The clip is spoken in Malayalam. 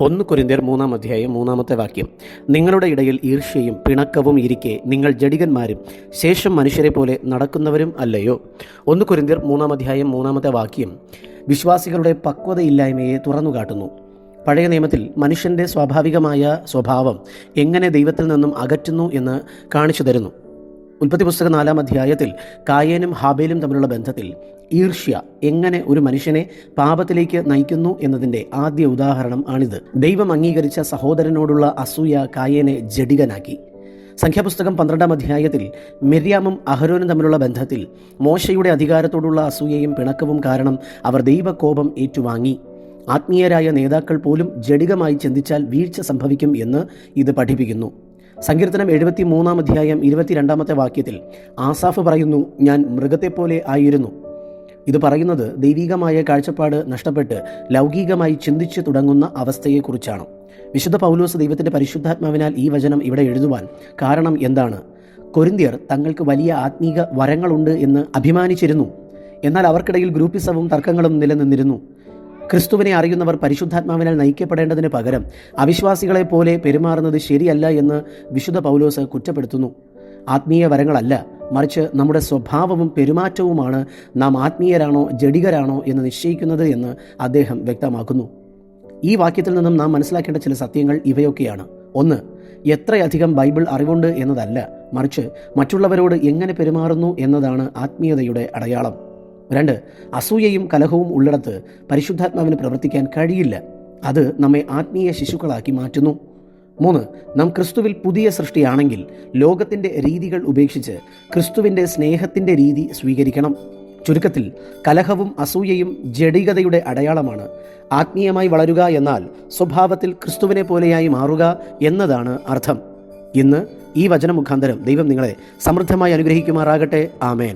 1 കൊരിന്ത്യർ 3 അധ്യായം 3 വാക്യം. നിങ്ങളുടെ ഇടയിൽ ഈർഷ്യയും പിണക്കവും ഇരിക്കെ നിങ്ങൾ ജഡികന്മാരും ശേഷം മനുഷ്യരെ പോലെ നടക്കുന്നവരും അല്ലയോ. 1 കൊരിന്ത്യർ 3 അധ്യായം 3 വാക്യം വിശ്വാസികളുടെ പക്വതയില്ലായ്മയെ തുറന്നുകാട്ടുന്നു. പഴയ നിയമത്തിൽ മനുഷ്യൻ്റെ സ്വാഭാവികമായ സ്വഭാവം എങ്ങനെ ദൈവത്തിൽ നിന്നും അകറ്റുന്നു എന്ന് കാണിച്ചു തരുന്നു. ഉൽപ്പത്തി പുസ്തകം 4 അധ്യായത്തിൽ കായേനും ഹാബേലും തമ്മിലുള്ള ബന്ധത്തിൽ ഈർഷ്യ എങ്ങനെ ഒരു മനുഷ്യനെ പാപത്തിലേക്ക് നയിക്കുന്നു എന്നതിൻ്റെ ആദ്യ ഉദാഹരണം ആണിത്. ദൈവം അംഗീകരിച്ച സഹോദരനോടുള്ള അസൂയ കായേനെ ജഡികനാക്കി. സംഖ്യാപുസ്തകം 12 അധ്യായത്തിൽ മിര്യാമും അഹരോനും തമ്മിലുള്ള ബന്ധത്തിൽ മോശയുടെ അധികാരത്തോടുള്ള അസൂയയും പിണക്കവും കാരണം അവർ ദൈവകോപം ഏറ്റുവാങ്ങി. ആത്മീയരായ നേതാക്കൾ പോലും ജഡികമായി ചിന്തിച്ചാൽ വീഴ്ച സംഭവിക്കും എന്ന് ഇത് പഠിപ്പിക്കുന്നു. സങ്കീർത്തനം 73 അധ്യായം 22 വാക്യത്തിൽ ആസാഫ് പറയുന്നു, ഞാൻ മൃഗത്തെപ്പോലെ ആയിരുന്നു. ഇത് പറയുന്നത് ദൈവികമായ കാഴ്ചപ്പാട് നഷ്ടപ്പെട്ട് ലൗകികമായി ചിന്തിച്ചു തുടങ്ങുന്ന അവസ്ഥയെക്കുറിച്ചാണ്. വിശുദ്ധ പൗലോസ് ദൈവത്തിൻ്റെ പരിശുദ്ധാത്മാവിനാൽ ഈ വചനം ഇവിടെ എഴുതുവാൻ കാരണം എന്താണ്? കൊരിന്ത്യർ തങ്ങൾക്ക് വലിയ ആത്മീക വരങ്ങളുണ്ട് എന്ന് അഭിമാനിച്ചിരുന്നു. എന്നാൽ അവർക്കിടയിൽ ഗ്രൂപ്പിസവും തർക്കങ്ങളും നിലനിന്നിരുന്നു. ക്രിസ്തുവിനെ അറിയുന്നവർ പരിശുദ്ധാത്മാവിനാൽ നയിക്കപ്പെടേണ്ടതിന് പകരം അവിശ്വാസികളെ പോലെ പെരുമാറുന്നത് ശരിയല്ല എന്ന് വിശുദ്ധ പൗലോസ് കുറ്റപ്പെടുത്തുന്നു. ആത്മീയ വരങ്ങളല്ല, മറിച്ച് നമ്മുടെ സ്വഭാവവും പെരുമാറ്റവുമാണ് നാം ആത്മീയരാണോ ജഡികരാണോ എന്ന് നിശ്ചയിക്കുന്നത് എന്ന് അദ്ദേഹം വ്യക്തമാക്കുന്നു. ഈ വാക്യത്തിൽ നിന്നും നാം മനസ്സിലാക്കേണ്ട ചില സത്യങ്ങൾ ഇവയൊക്കെയാണ്. 1. എത്രയധികം ബൈബിൾ അറിവുണ്ട് എന്നതല്ല, മറിച്ച് മറ്റുള്ളവരോട് എങ്ങനെ പെരുമാറുന്നു എന്നതാണ് ആത്മീയതയുടെ അടയാളം. 2. അസൂയയും കലഹവും ഉള്ളിടത്ത് പരിശുദ്ധാത്മാവിന് പ്രവർത്തിക്കാൻ കഴിയില്ല. അത് നമ്മെ ആത്മീയ ശിശുക്കളാക്കി മാറ്റുന്നു. 3. നാം ക്രിസ്തുവിൽ പുതിയ സൃഷ്ടിയാണെങ്കിൽ ലോകത്തിൻ്റെ രീതികൾ ഉപേക്ഷിച്ച് ക്രിസ്തുവിൻ്റെ സ്നേഹത്തിൻ്റെ രീതി സ്വീകരിക്കണം. ചുരുക്കത്തിൽ കലഹവും അസൂയയും ജഡികതയുടെ അടയാളമാണ്. ആത്മീയമായി വളരുക എന്നാൽ സ്വഭാവത്തിൽ ക്രിസ്തുവിനെ പോലെയായി മാറുക എന്നതാണ് അർത്ഥം. ഇന്ന് ഈ വചന മുഖാന്തരം ദൈവം നിങ്ങളെ സമൃദ്ധമായി അനുഗ്രഹിക്കുമാറാകട്ടെ. ആമേൻ.